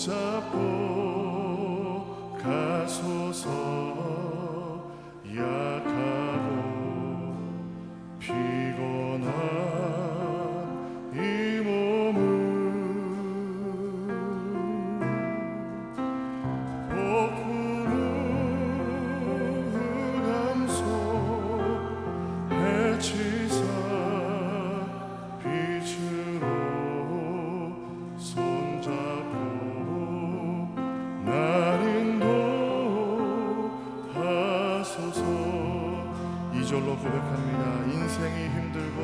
잡고 가소서. 약하고 피곤한 이 몸을 폭풍우 흑암속 해치사 빛으로 손잡고 날 인도하소서. 2절로 고백합니다. 인생이 힘들고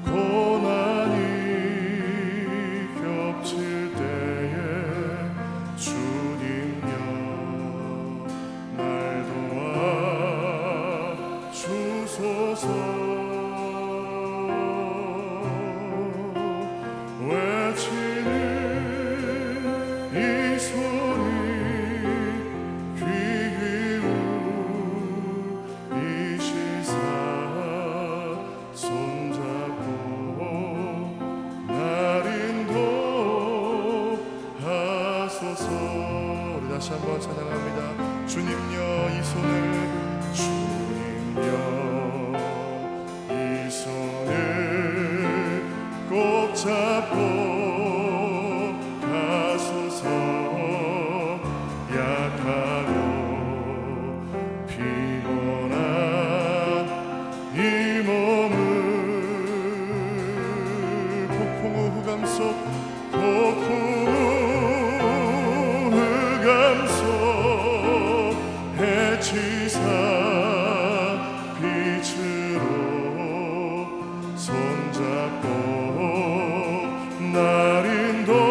고난이 겹칠 때에 주님여 날 도와주소서. 외치는 이 소리 귀 기울이시사 손잡고 날 인도하소서. 우리 다시 한번 찬양합니다. 주님여 이 손을, 주님여 이 손을 꼭 잡고 가소서. 약하고 피곤한 이 몸을 폭풍우 흑암 속 해치사 빛으로 손잡고 날 인도하소서.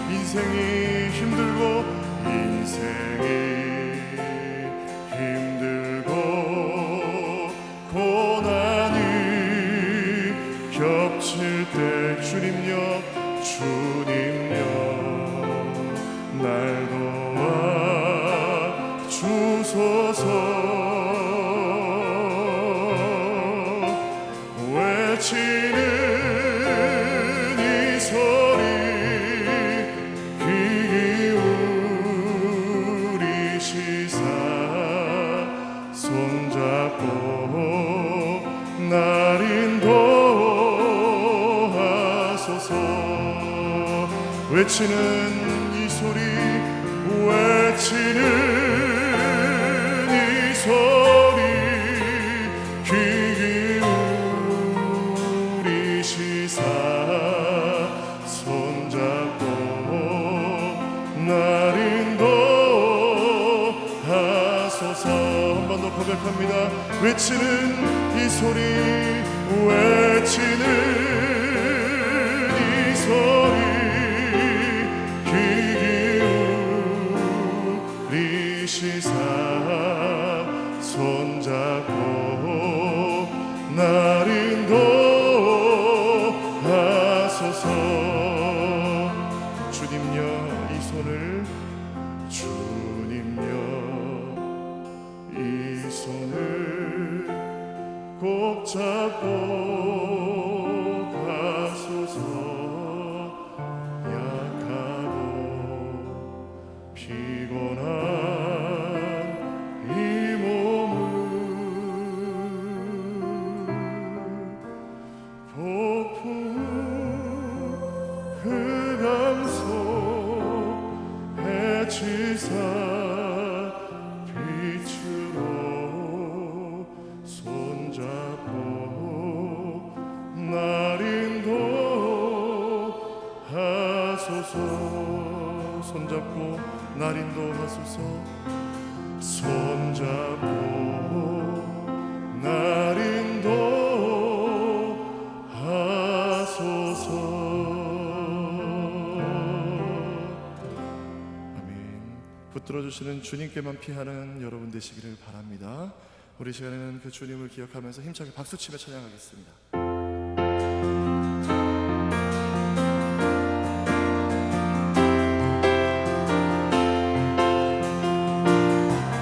인생이 힘들고 고난이 겹칠 때 주님여 날 도와주소서. 외치는 이 소리 귀 기울이시사 손잡고 날 인도하소서. 외치는 이 소리, 외치는 이 소리 귀 기울이시사 손잡고 날 인도하소서. 한 번 더 고백합니다. 외치는 이 소리, 외치는 이 소리 귀 기울이시사 손잡고 날 인도하소서. 주님여 이 손을, 주님여 이 손을 꼭 잡고 가소서. 약하고 피곤한 이 몸을 폭풍 흑암 속 해치사 빛으로 손잡고 날 인도하소서. 손잡고 날 인도하소서. 손잡고 날 인도하소서. 아멘. 붙들어 주시는 주님께만 피하는 여러분 되시기를 바랍니다. 우리 시간에는 그 주님을 기억하면서 힘차게 박수치며 찬양하겠습니다.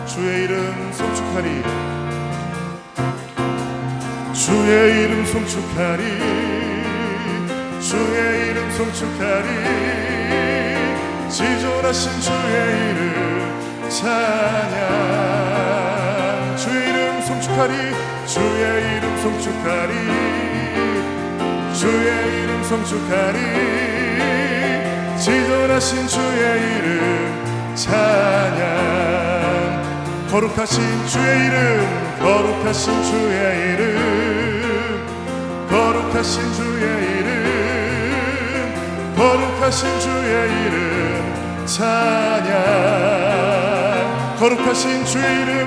주의 이름 송축 송축하리 주의 이름 송축하리 주의 이름 송축하리 지존하신 주의 이름 찬양 주의 이름 송축하리 주의 이름 송축하리 주의 이름 송축하리 지존하신 주의 이름 찬양 거룩하신 주의 이름 거룩하신 주의 이름 거룩하신 주의 이름 거룩하신 주의 이름 찬양 거룩하신 주의 이름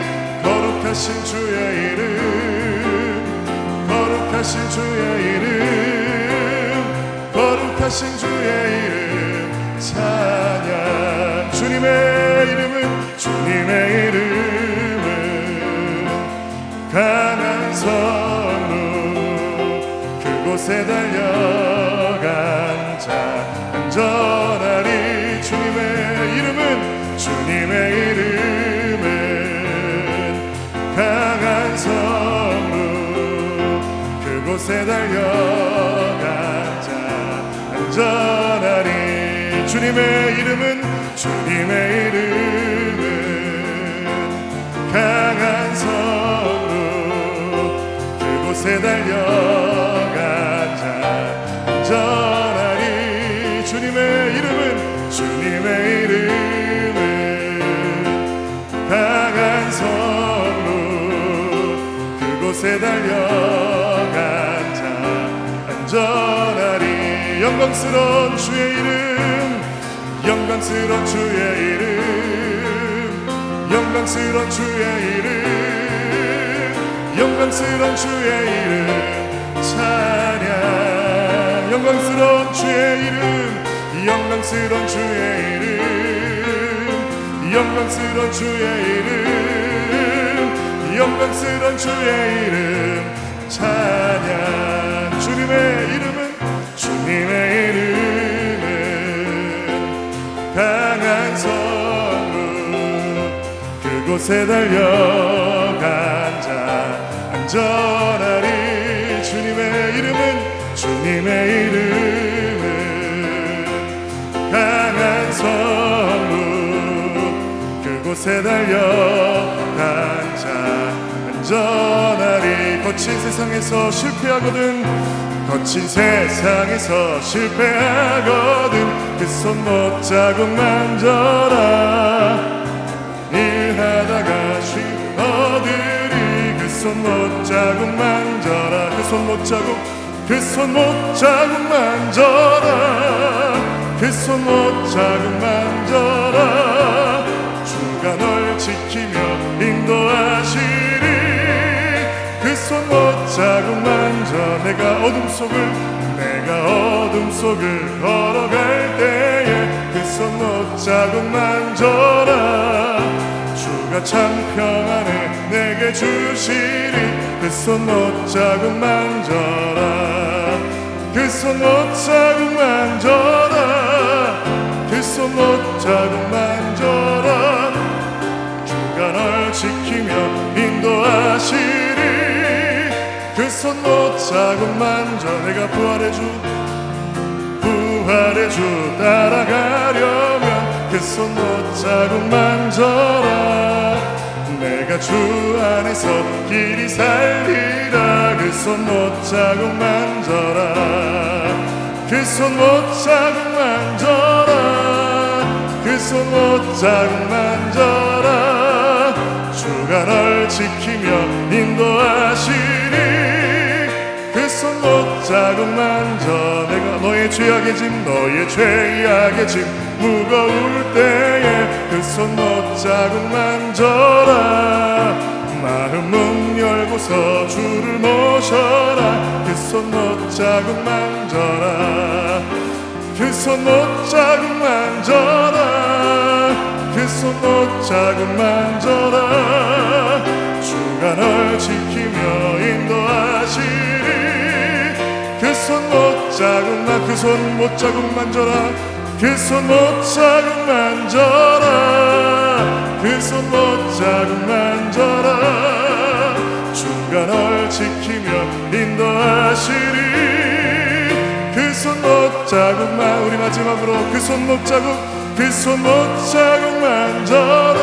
거룩하신 주의 이름 거룩하신 주의 이름 거룩하신 주의 이름 찬양 주님의 이름은 강한 성루 그곳에 달려간 자 안전하리 주님의 이름은 강한 성루 그곳에 달려간 자 안전하리 주님의 이름은 강한 성루 그곳에 달려간 자 안전하리 주님의 이름은 강한 성루 그곳에 달려간 자 안전하리 영광스러운 주의 이름 영광스러운 주의 이름 영광스러운 주의 이름 영광스러운 주의 이름 찬양 영광스러운 주의 이름 영광스러운 주의 이름 영광스러운 주의 이름 영광스러운 주의 이름 찬양 주님의 이름은 강한 성루 그곳에 달려간 자 안전하리 주님의 이름은 강한 성루 그곳에 달려간 자 안전하리 거친 세상에서 실패하거든 그 손 못자국 만져라 일하다가 쉰 너들이 그 손 못자국 만져라 그 손 못자국 만져라 그 손 못자국 만져라 주가 널 지키며 인도하시리 그 손 못자국 만져 내가 어둠 속을 걸어갈 때에 그 손 못자국 만져라 주가 참 평안을 내게 주시리 그 손 못자국 만져라 그 손 못자국 만져라 그 손 못자국 만져라 주가 널 지키며 인도하시리 그 손 못자국 만져 내가 부활의 주 따라가려면 그 손 못자국 만져라 내가 주 안에서 길이 살리라 그 손 못자국 만져라 그 손 못자국 만져라 그 손 못자국 만져라 주가 널 지키며 인도하시리 그 손 못자국 만져 내가 너의 죄악의 짐 무거울 때에 그 손 못자국 만져라 마음 문 열고서 주를 모셔라 그 손 못자국 만져라 그 손 못자국 만져라 그 손 못자국 만져라 주가 널 지키며 인도하시리 그 손 못자국 만져라 그 손 못자국 만져라 그 손 못자국 만져라 주가 널 지키며 인도하시리 그 손 못자국만 우리 마지막으로 그 손 못자국 만져라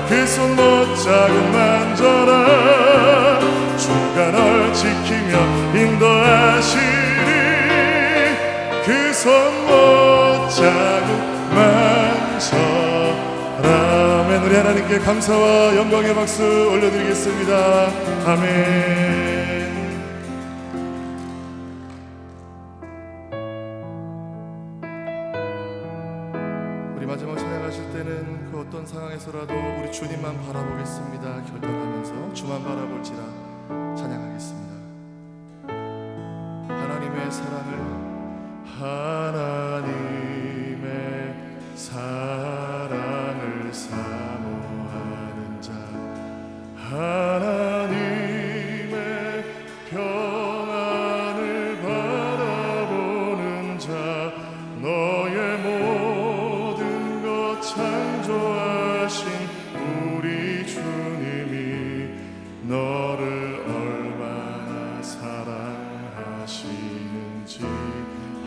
그 손 못자국 만져라 주가 널 지키며 인도하시리 그 손 못자국 만져라 아멘. 우리 하나님께 감사와 영광의 박수 올려드리겠습니다. 아멘. 우리 마지막 찬양하실 때는 그 어떤 상황에서라도 우리 주님만 바라보겠습니다 결단하면서 주만 바라볼지라 찬양하겠습니다. 하나님의 사랑을 사모하는 자 하나님의 평안을 바라보는 자 너의 모든 것 창조하신 우리 주님이 너를 얼마나 사랑하시는지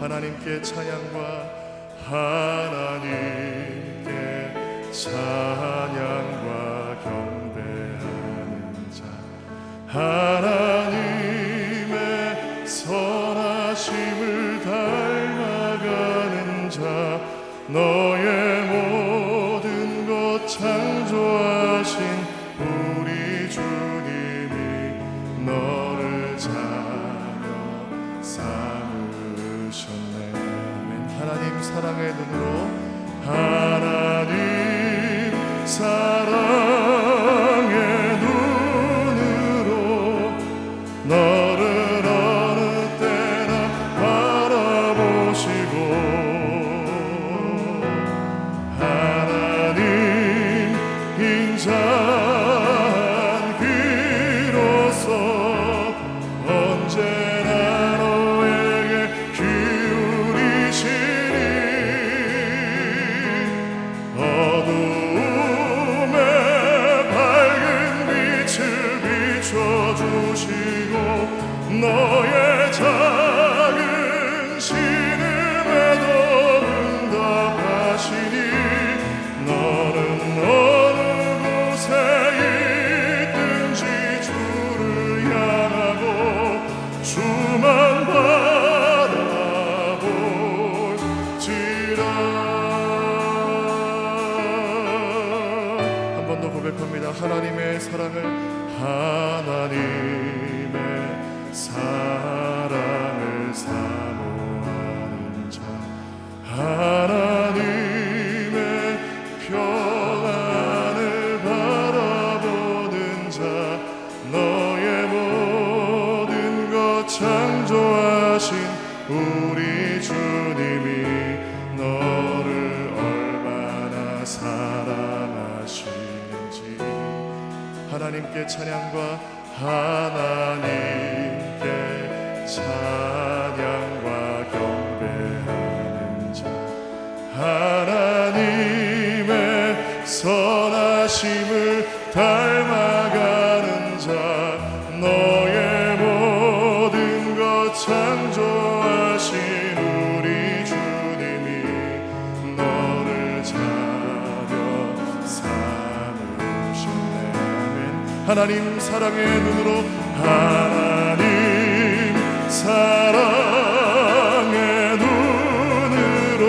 하나님께 찬양과 하나님께 찬양과 경배하는 자 하나님의 선하심을 닮아가는 자 너의 모든 것 창조하신 우리 주님이 너를 자녀 삼으셨네. 하나님 사랑의 눈으로 하나님 사랑의 눈으로 너를 어느 때나 바라보시고 하나님 인자한 귀로서 언제나 너에게 기울이시니 어둠에 밝은 빛을 비춰주시고 너의 작은 신음에도 응답하시니 너는 어느 곳에 있든지 주를 향하고 주만 바라볼지라. 한 번 더 고백합니다. 하나님의 사랑을 사모하는 자 하나님의 평안을 바라보는 자 너의 모든 것 창조하신 우리 주님이 너를 얼마나 사랑하시는지 하나님께 찬양과 하나님께 찬양과 경배하는 자 하나님의 선하심을 닮아가는 자 너의 모든 것 창조하신 우리 주님이 너를 자녀 삼으셨네. 하나님 사랑의 눈으로 하나님 사랑의 눈으로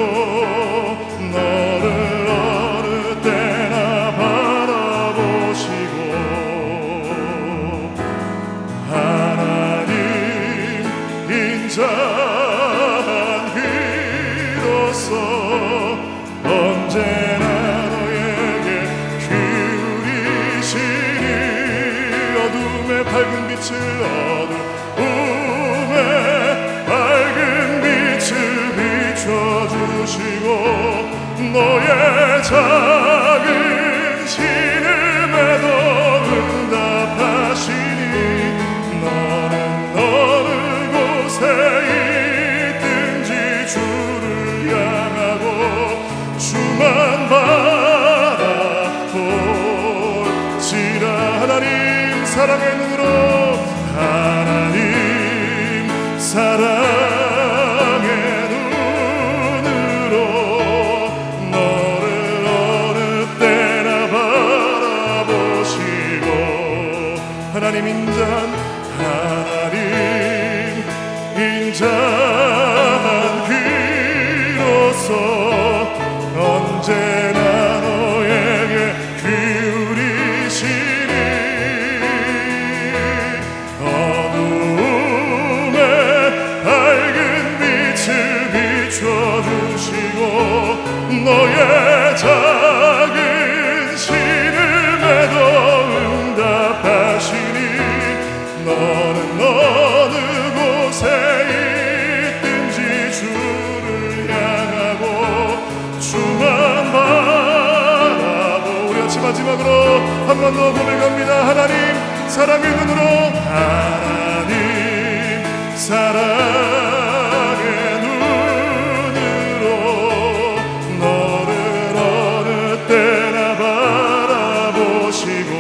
너를 어느 때나 바라보시고 하나님 인자한 귀로서 언제나 너에게 기울이시니 어둠의 밝은 빛을 밝은 빛을 비춰주시고 너의 작은 신음에도 응답하시니 너는 어느 곳에 있든지 주를 향하고 주만 바라볼지라. 사랑의 눈으로 하나님 사랑의 눈으로 너를 어느 때나 바라보시고 하나님 인자한 귀로서 언제나 너에게 기울이시니 어둠에 밝은 빛을 비춰주시고 너의 작은 신음에도 응답하시니 너는 어느 곳에 있든지 주를 향하고 주만 바라보 우리 아침 마지막으로 한 번 더 고백합니다. 하나님 사랑의 눈으로 하나님 사랑의 눈으로 너를 어느 때나 바라보시고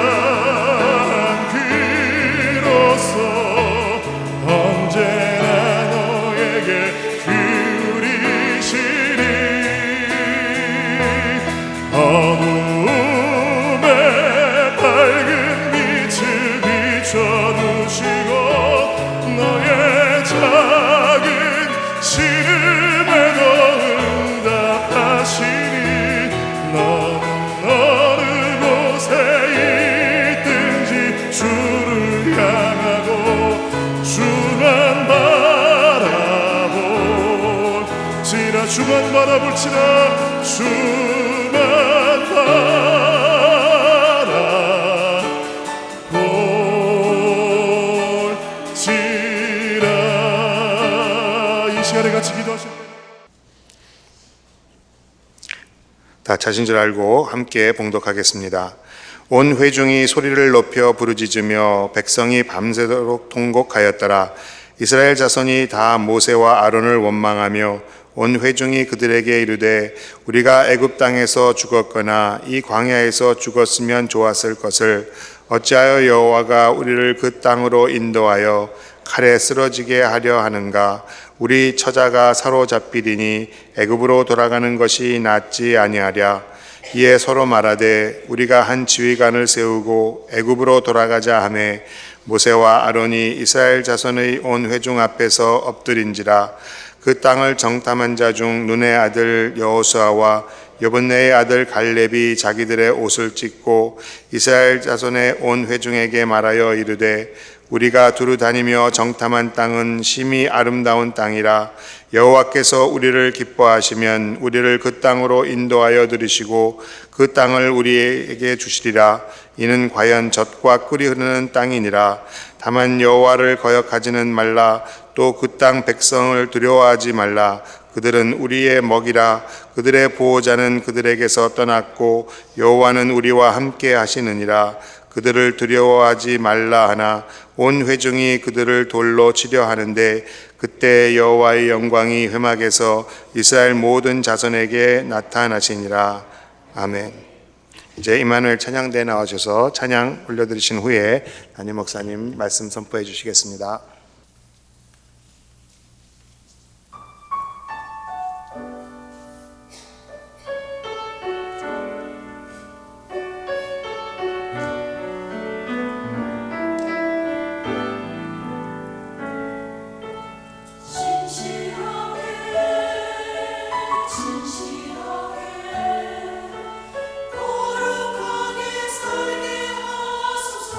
인자한 귀로서 언제나 너에게 기울이시니 어둠에 밝은 빛을 비춰주시고 너의 작은 신음에도 응답하시니 너는 어느 곳에 있든지 주를 향하고 주만 바라볼지라 주만 바라볼지라 주만 바라볼지라 이 시간에 같이 기도하실 때 다 찾은 줄 알고 함께 봉독하겠습니다. 온 회중이 소리를 높여 부르짖으며 백성이 밤새도록 통곡하였더라. 이스라엘 자손이 다 모세와 아론을 원망하며 온 회중이 그들에게 이르되 우리가 애굽 땅에서 죽었거나 이 광야에서 죽었으면 좋았을 것을 어찌하여 여호와가 우리를 그 땅으로 인도하여 칼에 쓰러지게 하려 하는가? 우리 처자가 사로잡히리니 애굽으로 돌아가는 것이 낫지 아니하랴. 이에 서로 말하되 우리가 한 지휘관을 세우고 애굽으로 돌아가자 하매 모세와 아론이 이스라엘 자손의 온 회중 앞에서 엎드린지라. 그 땅을 정탐한 자 중 눈의 아들 여호수아와 여분네의 아들 갈렙이 자기들의 옷을 찢고 이스라엘 자손의 온 회중에게 말하여 이르되 우리가 두루 다니며 정탐한 땅은 심히 아름다운 땅이라. 여호와께서 우리를 기뻐하시면 우리를 그 땅으로 인도하여 들이시고 그 땅을 우리에게 주시리라. 이는 과연 젖과 꿀이 흐르는 땅이니라. 다만 여호와를 거역하지는 말라. 또 그 땅 백성을 두려워하지 말라. 그들은 우리의 먹이라. 그들의 보호자는 그들에게서 떠났고 여호와는 우리와 함께 하시느니라. 그들을 두려워하지 말라 하나 온 회중이 그들을 돌로 치려 하는데 그때 여호와의 영광이 회막에서 이스라엘 모든 자손에게 나타나시니라. 아멘. 이제 임마누엘 찬양대에 나와주셔서 찬양 올려드리신 후에 담임 목사님 말씀 선포해 주시겠습니다. 거룩하게 살게 하소서.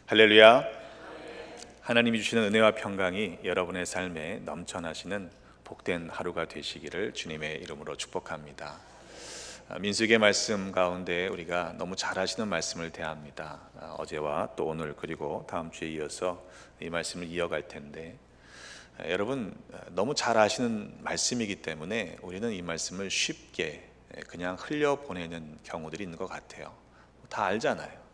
할렐루야. 하나님이 주시는 은혜와 평강이 여러분의 삶에 넘쳐나시는 복된 하루가 되시기를 주님의 이름으로 축복합니다. 민수기의 말씀 가운데 우리가 너무 잘 아시는 말씀을 대합니다. 어제와 또 오늘 그리고 다음 주에 이어서 이 말씀을 이어갈 텐데, 여러분 너무 잘 아시는 말씀이기 때문에 우리는 이 말씀을 쉽게 그냥 흘려보내는 경우들이 있는 것 같아요. 다 알잖아요.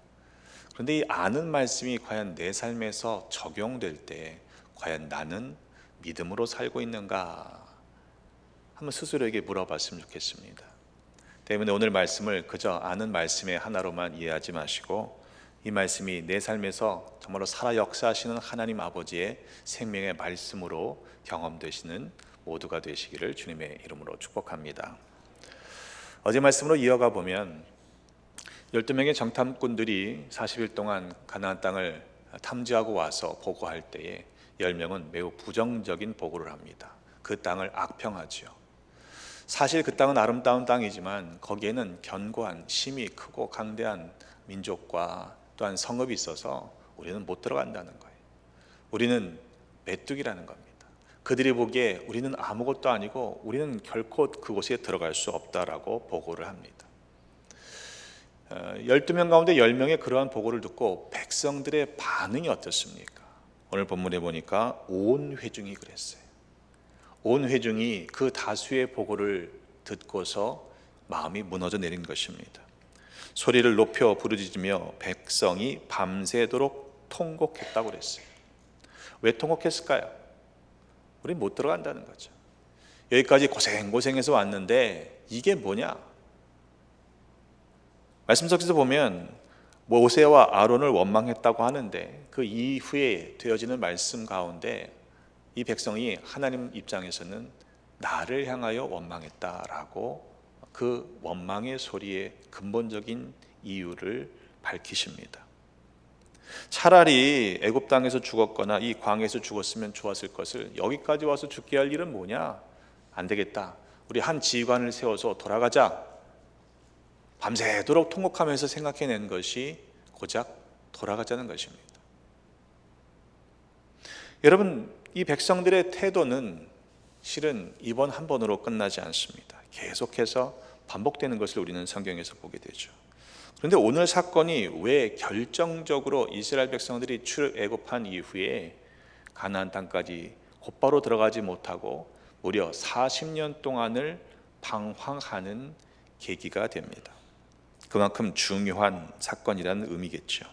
그런데 이 아는 말씀이 과연 내 삶에서 적용될 때 과연 나는 믿음으로 살고 있는가 한번 스스로에게 물어봤으면 좋겠습니다. 때문에 오늘 말씀을 그저 아는 말씀의 하나로만 이해하지 마시고 이 말씀이 내 삶에서 정말로 살아 역사하시는 하나님 아버지의 생명의 말씀으로 경험되시는 모두가 되시기를 주님의 이름으로 축복합니다. 어제 말씀으로 이어가 보면 12명의 정탐꾼들이 40일 동안 가나안 땅을 탐지하고 와서 보고할 때에 10명은 매우 부정적인 보고를 합니다. 그 땅을 악평하지요. 사실 그 땅은 아름다운 땅이지만 거기에는 견고한 힘이 크고 강대한 민족과 또한 성읍이 있어서 우리는 못 들어간다는 거예요. 우리는 메뚜기라는 겁니다. 그들이 보기에 우리는 아무것도 아니고 우리는 결코 그곳에 들어갈 수 없다라고 보고를 합니다. 12명 가운데 10명의 그러한 보고를 듣고 백성들의 반응이 어떻습니까? 오늘 본문에 보니까 온 회중이 그랬어요. 온 회중이 그 다수의 보고를 듣고서 마음이 무너져 내린 것입니다. 소리를 높여 부르짖으며 백성이 밤새도록 통곡했다고 그랬어요. 왜 통곡했을까요? 우린 못 들어간다는 거죠. 여기까지 고생해서 왔는데 이게 뭐냐? 말씀 속에서 보면 모세와 아론을 원망했다고 하는데 그 이후에 되어지는 말씀 가운데 이 백성이 하나님 입장에서는 나를 향하여 원망했다라고 그 원망의 소리의 근본적인 이유를 밝히십니다. 차라리 애굽 땅에서 죽었거나 이 광야에서 죽었으면 좋았을 것을 여기까지 와서 죽게 할 일은 뭐냐? 안 되겠다. 우리 한 지휘관을 세워서 돌아가자. 밤새도록 통곡하면서 생각해낸 것이 고작 돌아가자는 것입니다. 여러분, 이 백성들의 태도는 실은 이번 한 번으로 끝나지 않습니다. 계속해서 반복되는 것을 우리는 성경에서 보게 되죠. 그런데 오늘 사건이 왜 결정적으로 이스라엘 백성들이 출애굽한 이후에 가나안 땅까지 곧바로 들어가지 못하고 무려 40년 동안을 방황하는 계기가 됩니다. 그만큼 중요한 사건이라는 의미겠죠.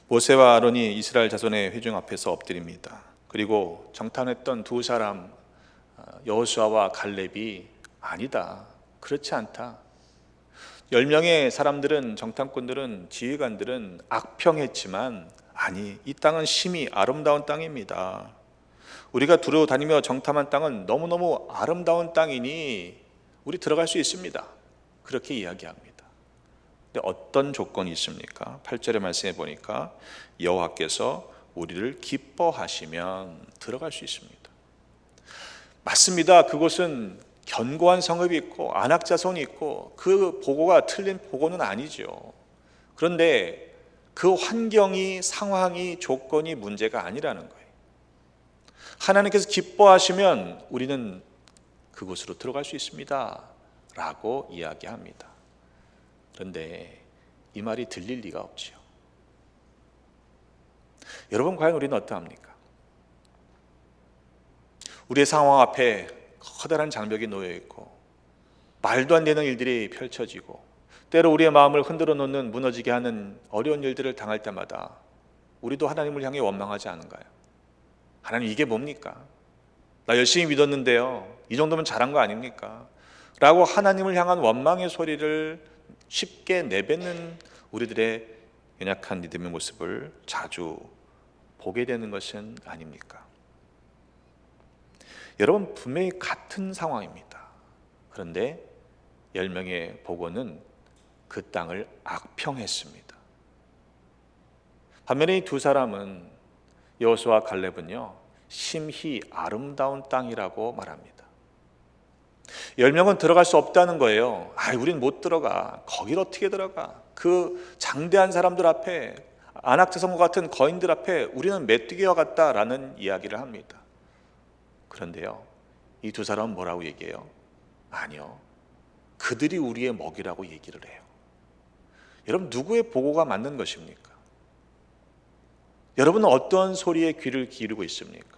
모세와 아론이 이스라엘 자손의 회중 앞에서 엎드립니다. 그리고 정탐했던 두 사람 여호수아와 갈렙이 아니다, 그렇지 않다. 10명의 사람들은, 정탐꾼들은, 지휘관들은 악평했지만 아니, 이 땅은 심히 아름다운 땅입니다. 우리가 두루 다니며 정탐한 땅은 너무너무 아름다운 땅이니 우리 들어갈 수 있습니다. 그렇게 이야기합니다. 근데 어떤 조건이 있습니까? 8절의 말씀에 보니까 여호와께서 우리를 기뻐하시면 들어갈 수 있습니다. 맞습니다. 그곳은 견고한 성읍이 있고 안악자손이 있고 그 보고가 틀린 보고는 아니죠. 그런데 그 환경이, 상황이, 조건이 문제가 아니라는 거예요. 하나님께서 기뻐하시면 우리는 그곳으로 들어갈 수 있습니다 라고 이야기합니다. 그런데 이 말이 들릴 리가 없지요. 여러분, 과연 우리는 어떠합니까? 우리의 상황 앞에 커다란 장벽이 놓여 있고 말도 안 되는 일들이 펼쳐지고 때로 우리의 마음을 흔들어 놓는, 무너지게 하는 어려운 일들을 당할 때마다 우리도 하나님을 향해 원망하지 않은가요? 하나님, 이게 뭡니까? 나 열심히 믿었는데요, 이 정도면 잘한 거 아닙니까? 라고 하나님을 향한 원망의 소리를 쉽게 내뱉는 우리들의 연약한 믿음의 모습을 자주 보게 되는 것은 아닙니까? 여러분, 분명히 같은 상황입니다. 그런데 10명의 보고는 그 땅을 악평했습니다. 반면에 이 두 사람은, 여호수아와 갈렙은요, 심히 아름다운 땅이라고 말합니다. 10명은 들어갈 수 없다는 거예요. 우린 못 들어가. 거길 어떻게 들어가? 그 장대한 사람들 앞에 안악자성과 같은 거인들 앞에 우리는 메뚜기와 같다라는 이야기를 합니다. 그런데요, 이 두 사람은 뭐라고 얘기해요? 아니요, 그들이 우리의 먹이라고 얘기를 해요. 여러분, 누구의 보고가 맞는 것입니까? 여러분은 어떤 소리에 귀를 기울이고 있습니까?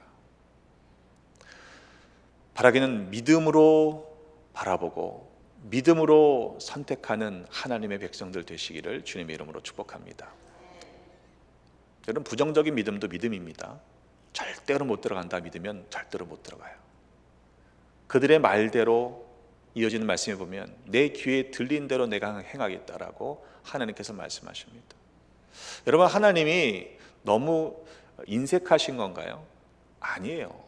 바라기는 믿음으로 바라보고 믿음으로 선택하는 하나님의 백성들 되시기를 주님의 이름으로 축복합니다. 여러분, 부정적인 믿음도 믿음입니다. 절대로 못 들어간다 믿으면 절대로 못 들어가요. 그들의 말대로 이어지는 말씀에 보면 내 귀에 들린 대로 내가 행하겠다라고 하나님께서 말씀하십니다. 여러분, 하나님이 너무 인색하신 건가요? 아니에요.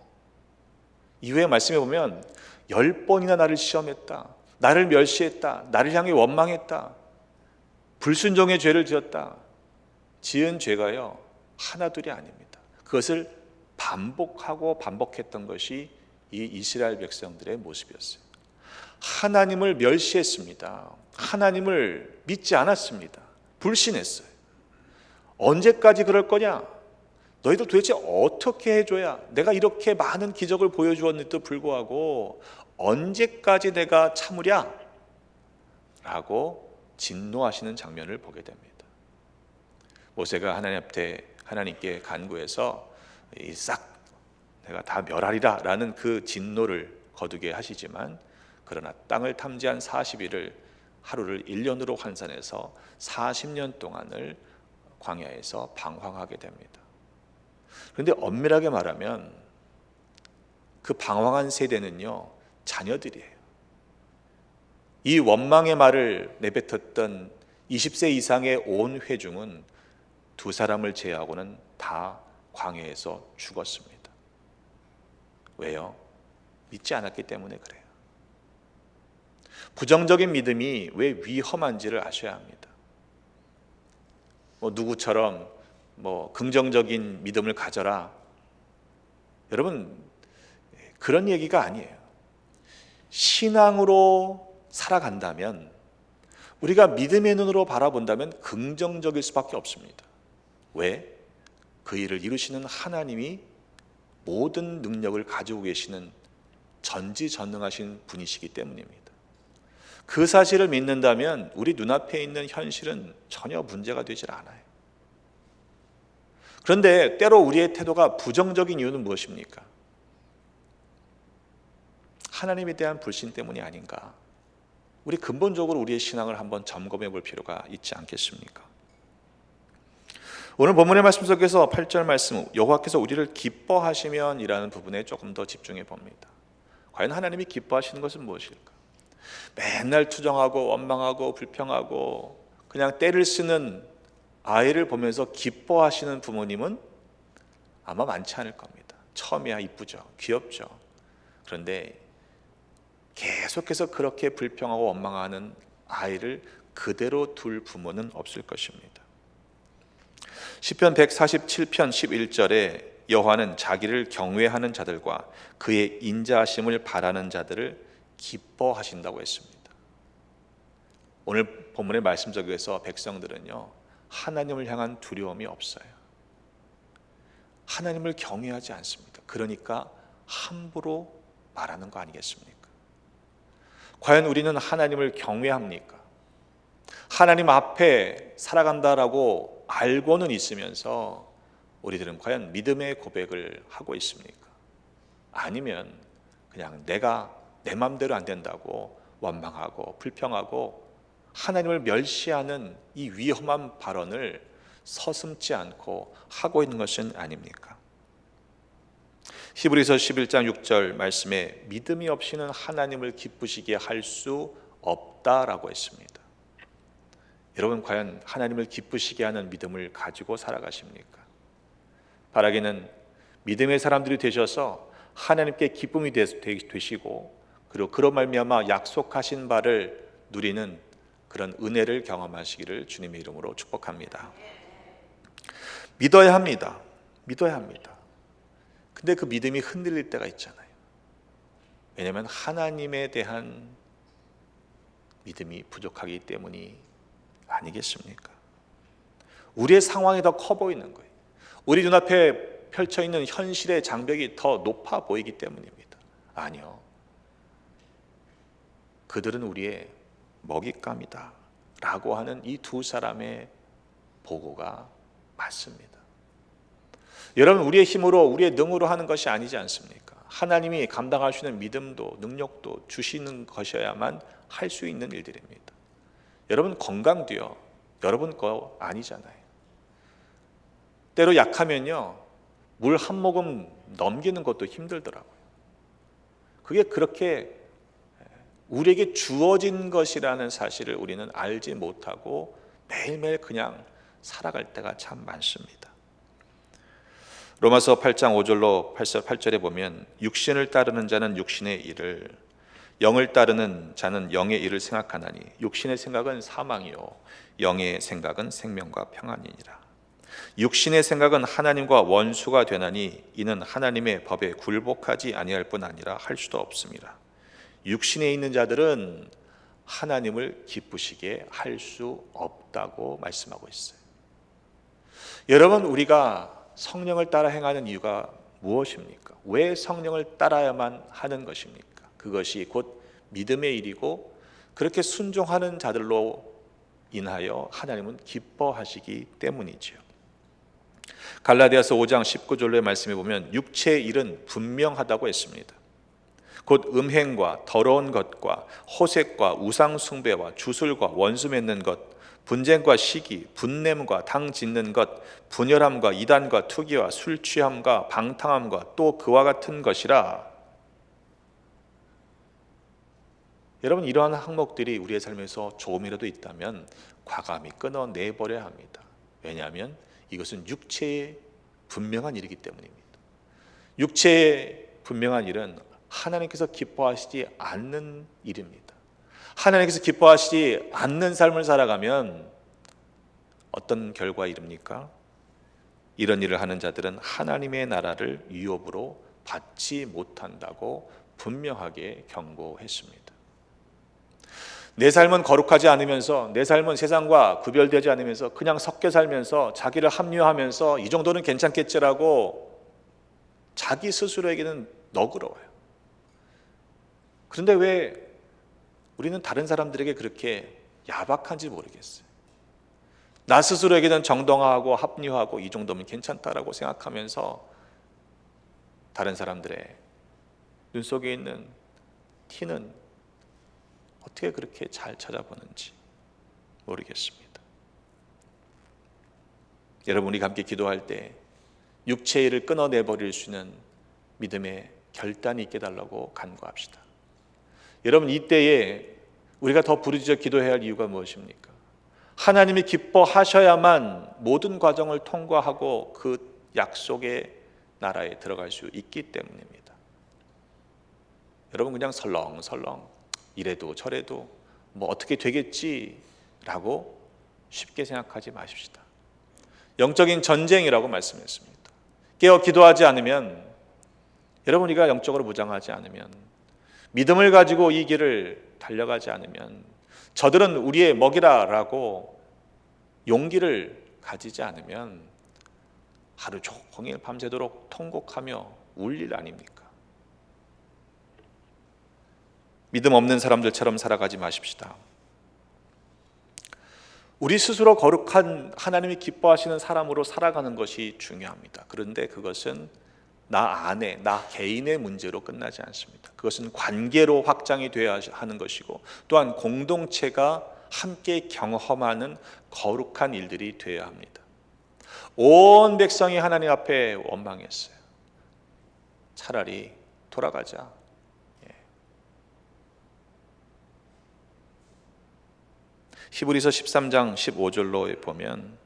이후에 말씀해 보면 10번이나 나를 시험했다, 나를 멸시했다, 나를 향해 원망했다, 불순종의 죄를 지었다. 지은 죄가요, 하나둘이 아닙니다. 그것을 반복하고 반복했던 것이 이 이스라엘 백성들의 모습이었어요. 하나님을 멸시했습니다. 하나님을 믿지 않았습니다. 불신했어요. 언제까지 그럴 거냐? 너희들 도대체 어떻게 해줘야 내가 이렇게 많은 기적을 보여주었는데도 불구하고 언제까지 내가 참으랴? 라고 진노하시는 장면을 보게 됩니다. 모세가 하나님께 간구해서 싹 내가 다 멸하리라 라는 그 진노를 거두게 하시지만, 그러나 땅을 탐지한 40일을 하루를 1년으로 환산해서 40년 동안을 광야에서 방황하게 됩니다. 그런데 엄밀하게 말하면 그 방황한 세대는요, 자녀들이에요. 이 원망의 말을 내뱉었던 20세 이상의 온 회중은 두 사람을 제외하고는 다 광야에서 죽었습니다. 왜요? 믿지 않았기 때문에 그래요. 부정적인 믿음이 왜 위험한지를 아셔야 합니다. 누구처럼 긍정적인 믿음을 가져라, 여러분, 그런 얘기가 아니에요. 신앙으로 살아간다면, 우리가 믿음의 눈으로 바라본다면 긍정적일 수밖에 없습니다. 왜? 그 일을 이루시는 하나님이 모든 능력을 가지고 계시는 전지전능하신 분이시기 때문입니다. 그 사실을 믿는다면 우리 눈앞에 있는 현실은 전혀 문제가 되질 않아요. 그런데 때로 우리의 태도가 부정적인 이유는 무엇입니까? 하나님에 대한 불신 때문이 아닌가? 우리 근본적으로 우리의 신앙을 한번 점검해 볼 필요가 있지 않겠습니까? 오늘 본문의 말씀 속에서 8절 말씀, 여호와께서 우리를 기뻐하시면 이라는 부분에 조금 더 집중해 봅니다. 과연 하나님이 기뻐하시는 것은 무엇일까? 맨날 투정하고 원망하고 불평하고 그냥 때를 쓰는 아이를 보면서 기뻐하시는 부모님은 아마 많지 않을 겁니다. 처음이야 이쁘죠, 귀엽죠. 그런데 계속해서 그렇게 불평하고 원망하는 아이를 그대로 둘 부모는 없을 것입니다. 시편 147편 11절에 여호와는 자기를 경외하는 자들과 그의 인자하심을 바라는 자들을 기뻐하신다고 했습니다. 오늘 본문의 말씀 속에서 백성들은요, 하나님을 향한 두려움이 없어요. 하나님을 경외하지 않습니다. 그러니까 함부로 말하는 거 아니겠습니까? 과연 우리는 하나님을 경외합니까? 하나님 앞에 살아간다라고 알고는 있으면서 우리들은 과연 믿음의 고백을 하고 있습니까? 아니면 그냥 내가 내 맘대로 안 된다고 원망하고 불평하고 하나님을 멸시하는 이 위험한 발언을 서슴지 않고 하고 있는 것은 아닙니까? 히브리서 11장 6절 말씀에 믿음이 없이는 하나님을 기쁘시게 할 수 없다라고 했습니다. 여러분, 과연 하나님을 기쁘시게 하는 믿음을 가지고 살아가십니까? 바라기는 믿음의 사람들이 되셔서 하나님께 기쁨이 되시고, 그리고 그런 말미암아 약속하신 바를 누리는 그런 은혜를 경험하시기를 주님의 이름으로 축복합니다. 믿어야 합니다. 믿어야 합니다. 근데 그 믿음이 흔들릴 때가 있잖아요. 왜냐하면 하나님에 대한 믿음이 부족하기 때문이 아니겠습니까? 우리의 상황이 더 커 보이는 거예요. 우리 눈앞에 펼쳐 있는 현실의 장벽이 더 높아 보이기 때문입니다. 아니요. 그들은 우리의 먹잇감이다 라고 하는 이 두 사람의 보고가 맞습니다. 여러분, 우리의 힘으로 우리의 능으로 하는 것이 아니지 않습니까? 하나님이 감당할 수 있는 믿음도 능력도 주시는 것이어야만 할 수 있는 일들입니다. 여러분, 건강도요 여러분 거 아니잖아요. 때로 약하면요 물 한 모금 넘기는 것도 힘들더라고요. 그게 그렇게 우리에게 주어진 것이라는 사실을 우리는 알지 못하고 매일매일 그냥 살아갈 때가 참 많습니다. 로마서 8장 5절로 8절에 보면 육신을 따르는 자는 육신의 일을, 영을 따르는 자는 영의 일을 생각하나니 육신의 생각은 사망이요 영의 생각은 생명과 평안이니라. 육신의 생각은 하나님과 원수가 되나니 이는 하나님의 법에 굴복하지 아니할 뿐 아니라 할 수도 없습니다. 육신에 있는 자들은 하나님을 기쁘시게 할 수 없다고 말씀하고 있어요. 여러분, 우리가 성령을 따라 행하는 이유가 무엇입니까? 왜 성령을 따라야만 하는 것입니까? 그것이 곧 믿음의 일이고 그렇게 순종하는 자들로 인하여 하나님은 기뻐하시기 때문이지요. 갈라디아서 5장 19절의 말씀에 보면 육체의 일은 분명하다고 했습니다. 곧 음행과 더러운 것과 호색과 우상 숭배와 주술과 원수 맺는 것, 분쟁과 시기, 분냄과 당 짓는 것, 분열함과 이단과 투기와 술 취함과 방탕함과 또 그와 같은 것이라. 여러분, 이러한 항목들이 우리의 삶에서 조금이라도 있다면 과감히 끊어내버려야 합니다. 왜냐하면 이것은 육체의 분명한 일이기 때문입니다. 육체의 분명한 일은 하나님께서 기뻐하시지 않는 일입니다. 하나님께서 기뻐하시지 않는 삶을 살아가면 어떤 결과가 이릅니까? 이런 일을 하는 자들은 하나님의 나라를 유업으로 받지 못한다고 분명하게 경고했습니다. 내 삶은 거룩하지 않으면서, 내 삶은 세상과 구별되지 않으면서 그냥 섞여 살면서 자기를 합리화하면서 이 정도는 괜찮겠지라고 자기 스스로에게는 너그러워요. 그런데 왜 우리는 다른 사람들에게 그렇게 야박한지 모르겠어요. 나 스스로에게는 정당화하고 합리화하고 이 정도면 괜찮다라고 생각하면서 다른 사람들의 눈 속에 있는 티는 어떻게 그렇게 잘 찾아보는지 모르겠습니다. 여러분, 우리가 함께 기도할 때 육체의 일을 끊어내버릴 수 있는 믿음의 결단이 있게 달라고 간구합시다. 여러분, 이때에 우리가 더 부르짖어 기도해야 할 이유가 무엇입니까? 하나님이 기뻐하셔야만 모든 과정을 통과하고 그 약속의 나라에 들어갈 수 있기 때문입니다. 여러분, 그냥 설렁설렁 이래도 저래도 뭐 어떻게 되겠지라고 쉽게 생각하지 마십시다. 영적인 전쟁이라고 말씀했습니다. 깨어 기도하지 않으면, 여러분, 우리가 영적으로 무장하지 않으면, 믿음을 가지고 이 길을 달려가지 않으면, 저들은 우리의 먹이라라고 용기를 가지지 않으면 하루 종일 밤새도록 통곡하며 울 일 아닙니까? 믿음 없는 사람들처럼 살아가지 마십시다. 우리 스스로 거룩한 하나님이 기뻐하시는 사람으로 살아가는 것이 중요합니다. 그런데 그것은 나 안에, 나 개인의 문제로 끝나지 않습니다. 그것은 관계로 확장이 되어야 하는 것이고, 또한 공동체가 함께 경험하는 거룩한 일들이 되어야 합니다. 온 백성이 하나님 앞에 원망했어요. 차라리 돌아가자. 히브리서 13장 15절로 보면,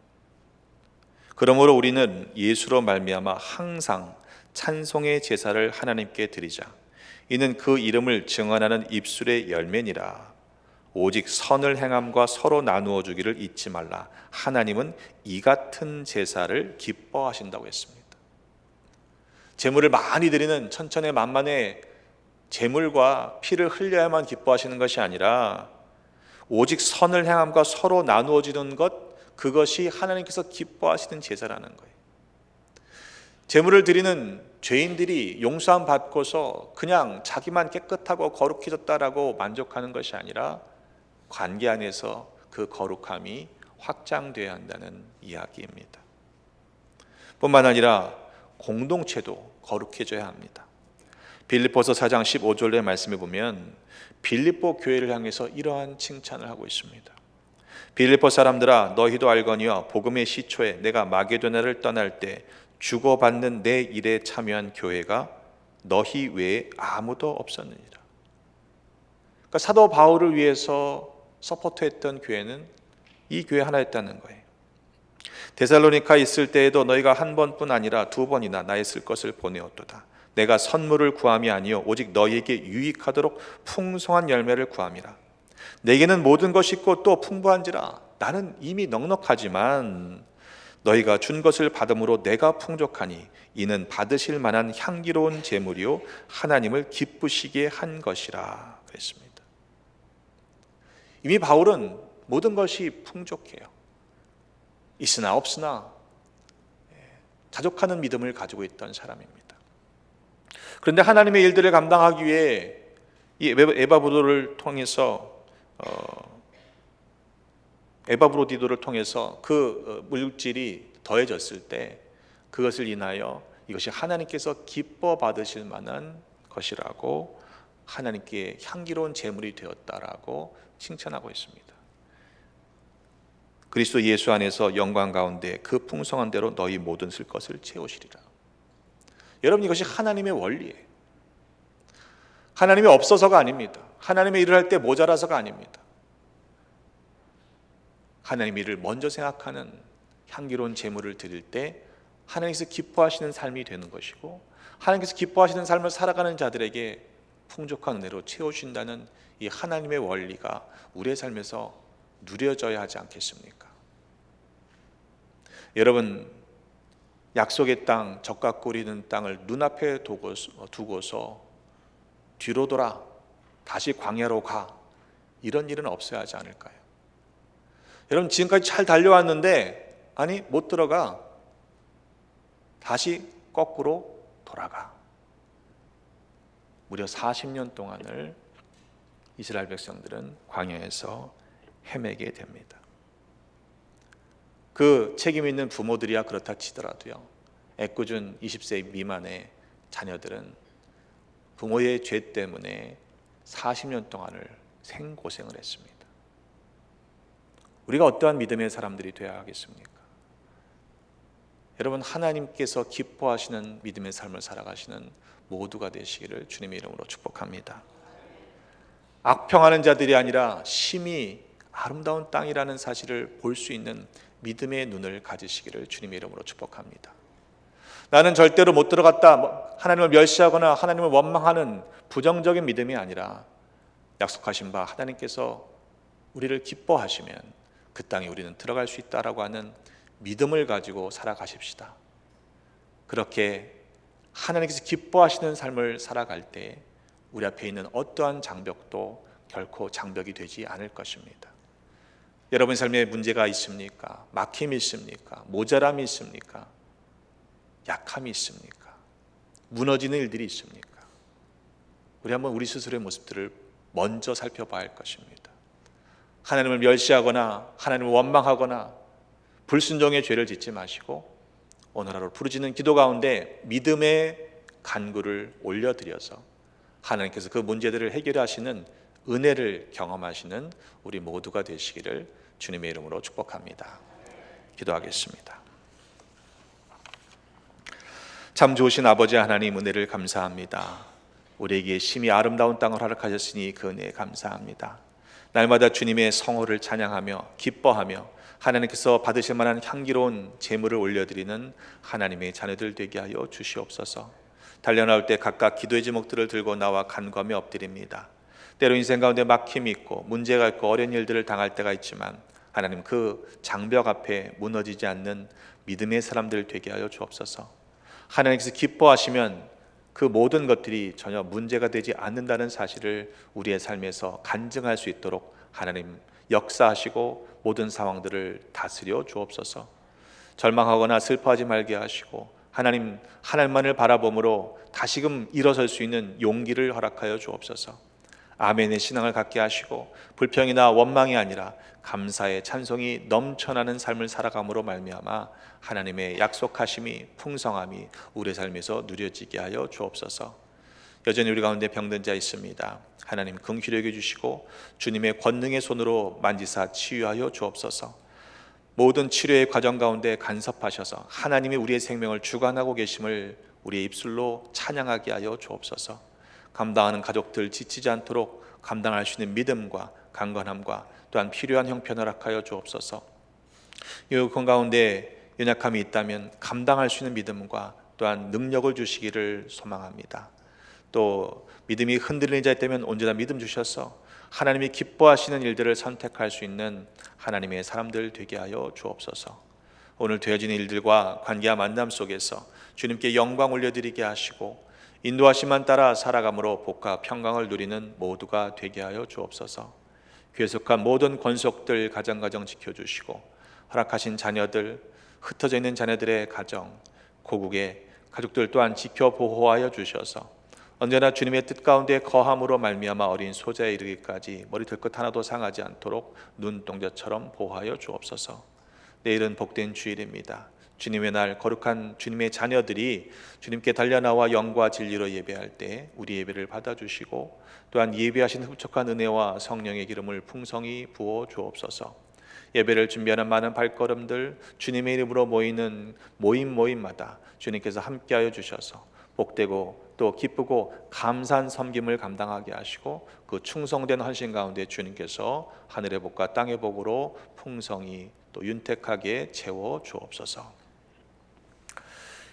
그러므로 우리는 예수로 말미암아 항상 찬송의 제사를 하나님께 드리자. 이는 그 이름을 증언하는 입술의 열매니라. 오직 선을 행함과 서로 나누어 주기를 잊지 말라. 하나님은 이 같은 제사를 기뻐하신다고 했습니다. 제물을 많이 드리는 천천의 만만의 제물과 피를 흘려야만 기뻐하시는 것이 아니라 오직 선을 행함과 서로 나누어 주는 것, 그것이 하나님께서 기뻐하시는 제사라는 거예요. 제물을 드리는 죄인들이 용서함 받고서 그냥 자기만 깨끗하고 거룩해졌다라고 만족하는 것이 아니라 관계 안에서 그 거룩함이 확장되어야 한다는 이야기입니다. 뿐만 아니라 공동체도 거룩해져야 합니다. 빌립보서 4장 15절의 말씀에 보면 빌립보 교회를 향해서 이러한 칭찬을 하고 있습니다. 빌립보 사람들아, 너희도 알거니와 복음의 시초에 내가 마게도냐를 떠날 때 주고받는 내 일에 참여한 교회가 너희 외에 아무도 없었느니라. 그러니까 사도 바울을 위해서 서포트했던 교회는 이 교회 하나였다는 거예요. 데살로니카 있을 때에도 너희가 한 번뿐 아니라 두 번이나 나의 쓸 것을 보내었도다. 내가 선물을 구함이 아니요 오직 너희에게 유익하도록 풍성한 열매를 구함이라. 내게는 모든 것이 있고 또 풍부한지라. 나는 이미 넉넉하지만 너희가 준 것을 받음으로 내가 풍족하니 이는 받으실 만한 향기로운 제물이요 하나님을 기쁘시게 한 것이라 그랬습니다. 이미 바울은 모든 것이 풍족해요. 있으나 없으나 자족하는 믿음을 가지고 있던 사람입니다. 그런데 하나님의 일들을 감당하기 위해 이 에바브로디도를 통해서 그 물질이 더해졌을 때 그것을 인하여 이것이 하나님께서 기뻐 받으실 만한 것이라고 하나님께 향기로운 제물이 되었다라고 칭찬하고 있습니다. 그리스도 예수 안에서 영광 가운데 그 풍성한 대로 너희 모든 쓸 것을 채우시리라. 여러분, 이것이 하나님의 원리예요. 하나님이 없어서가 아닙니다. 하나님의 일을 할 때 모자라서가 아닙니다. 하나님의 일을 먼저 생각하는 향기로운 제물을 드릴 때 하나님께서 기뻐하시는 삶이 되는 것이고, 하나님께서 기뻐하시는 삶을 살아가는 자들에게 풍족한 은혜로 채우신다는 이 하나님의 원리가 우리의 삶에서 누려져야 하지 않겠습니까? 여러분, 약속의 땅, 젖과 꿀이 있는 땅을 눈앞에 두고서 뒤로 돌아 다시 광야로 가, 이런 일은 없어야 하지 않을까요? 여러분, 지금까지 잘 달려왔는데 아니 못 들어가, 다시 거꾸로 돌아가. 무려 40년 동안을 이스라엘 백성들은 광야에서 헤매게 됩니다. 그 책임 있는 부모들이야 그렇다 치더라도요, 애꿎은 20세 미만의 자녀들은 부모의 죄 때문에 40년 동안을 생고생을 했습니다. 우리가 어떠한 믿음의 사람들이 되어야 하겠습니까? 여러분, 하나님께서 기뻐하시는 믿음의 삶을 살아가시는 모두가 되시기를 주님의 이름으로 축복합니다. 악평하는 자들이 아니라 심히 아름다운 땅이라는 사실을 볼 수 있는 믿음의 눈을 가지시기를 주님의 이름으로 축복합니다. 나는 절대로 못 들어갔다, 하나님을 멸시하거나 하나님을 원망하는 부정적인 믿음이 아니라 약속하신 바 하나님께서 우리를 기뻐하시면 그 땅에 우리는 들어갈 수 있다라고 하는 믿음을 가지고 살아가십시다. 그렇게 하나님께서 기뻐하시는 삶을 살아갈 때 우리 앞에 있는 어떠한 장벽도 결코 장벽이 되지 않을 것입니다. 여러분 삶에 문제가 있습니까? 막힘이 있습니까? 모자람이 있습니까? 약함이 있습니까? 무너지는 일들이 있습니까? 우리 한번 우리 스스로의 모습들을 먼저 살펴봐야 할 것입니다. 하나님을 멸시하거나 하나님을 원망하거나 불순종의 죄를 짓지 마시고 오늘 하루 부르짖는 기도 가운데 믿음의 간구를 올려드려서 하나님께서 그 문제들을 해결하시는 은혜를 경험하시는 우리 모두가 되시기를 주님의 이름으로 축복합니다. 기도하겠습니다. 참 좋으신 아버지 하나님, 은혜를 감사합니다. 우리에게 심히 아름다운 땅을 허락하셨으니 그 은혜에 감사합니다. 날마다 주님의 성호를 찬양하며 기뻐하며 하나님께서 받으실 만한 향기로운 제물을 올려드리는 하나님의 자녀들 되게 하여 주시옵소서. 달려나올 때 각각 기도의 제목들을 들고 나와 간구하며 엎드립니다. 때로 인생 가운데 막힘이 있고 문제가 있고 어려운 일들을 당할 때가 있지만 하나님, 그 장벽 앞에 무너지지 않는 믿음의 사람들 되게 하여 주옵소서. 하나님께서 기뻐하시면 그 모든 것들이 전혀 문제가 되지 않는다는 사실을 우리의 삶에서 간증할 수 있도록 하나님 역사하시고 모든 상황들을 다스려 주옵소서. 절망하거나 슬퍼하지 말게 하시고 하나님만을 바라봄으로 다시금 일어설 수 있는 용기를 허락하여 주옵소서. 아멘의 신앙을 갖게 하시고 불평이나 원망이 아니라 감사의 찬송이 넘쳐나는 삶을 살아감으로 말미암아 하나님의 약속하심이 풍성함이 우리의 삶에서 누려지게 하여 주옵소서. 여전히 우리 가운데 병든 자 있습니다. 하나님 긍휼히 여겨주시고 주님의 권능의 손으로 만지사 치유하여 주옵소서. 모든 치료의 과정 가운데 간섭하셔서 하나님이 우리의 생명을 주관하고 계심을 우리의 입술로 찬양하게 하여 주옵소서. 감당하는 가족들 지치지 않도록 감당할 수 있는 믿음과 강건함과 또한 필요한 형편을 허락하여 주옵소서. 이 가운데 연약함이 있다면 감당할 수 있는 믿음과 또한 능력을 주시기를 소망합니다. 또 믿음이 흔들리는 자 있다면 언제나 믿음 주셔서 하나님이 기뻐하시는 일들을 선택할 수 있는 하나님의 사람들 되게 하여 주옵소서. 오늘 되어지는 일들과 관계와 만남 속에서 주님께 영광 올려드리게 하시고 인도하심만 따라 살아감으로 복과 평강을 누리는 모두가 되게 하여 주옵소서. 교회 속한 모든 권속들 가정 지켜주시고 허락하신 자녀들, 흩어져 있는 자녀들의 가정, 고국의 가족들 또한 지켜 보호하여 주셔서 언제나 주님의 뜻 가운데 거함으로 말미암아 어린 소자에 이르기까지 머리 들것 하나도 상하지 않도록 눈동자처럼 보호하여 주옵소서. 내일은 복된 주일입니다. 주님의 날 거룩한 주님의 자녀들이 주님께 달려나와 영과 진리로 예배할 때 우리 예배를 받아주시고 또한 예배하신 흡족한 은혜와 성령의 기름을 풍성히 부어 주옵소서. 예배를 준비하는 많은 발걸음들 주님의 이름으로 모이는 모임마다 주님께서 함께하여 주셔서 복되고 또 기쁘고 감사한 섬김을 감당하게 하시고 그 충성된 헌신 가운데 주님께서 하늘의 복과 땅의 복으로 풍성히 또 윤택하게 채워 주옵소서.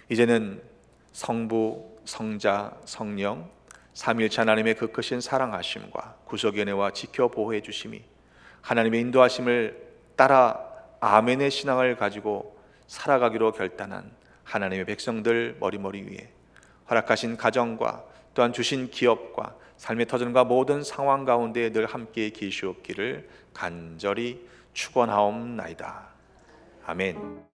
이제는 성부, 성자, 성령 삼위일체 하나님의 그 크신 사랑하심과 구속의 은혜와 지켜 보호해 주심이 하나님의 인도하심을 따라 아멘의 신앙을 가지고 살아가기로 결단한 하나님의 백성들 머리머리 위에 허락하신 가정과 또한 주신 기업과 삶의 터전과 모든 상황 가운데 늘 함께 계시옵기를 간절히 축원하옵나이다. 아멘.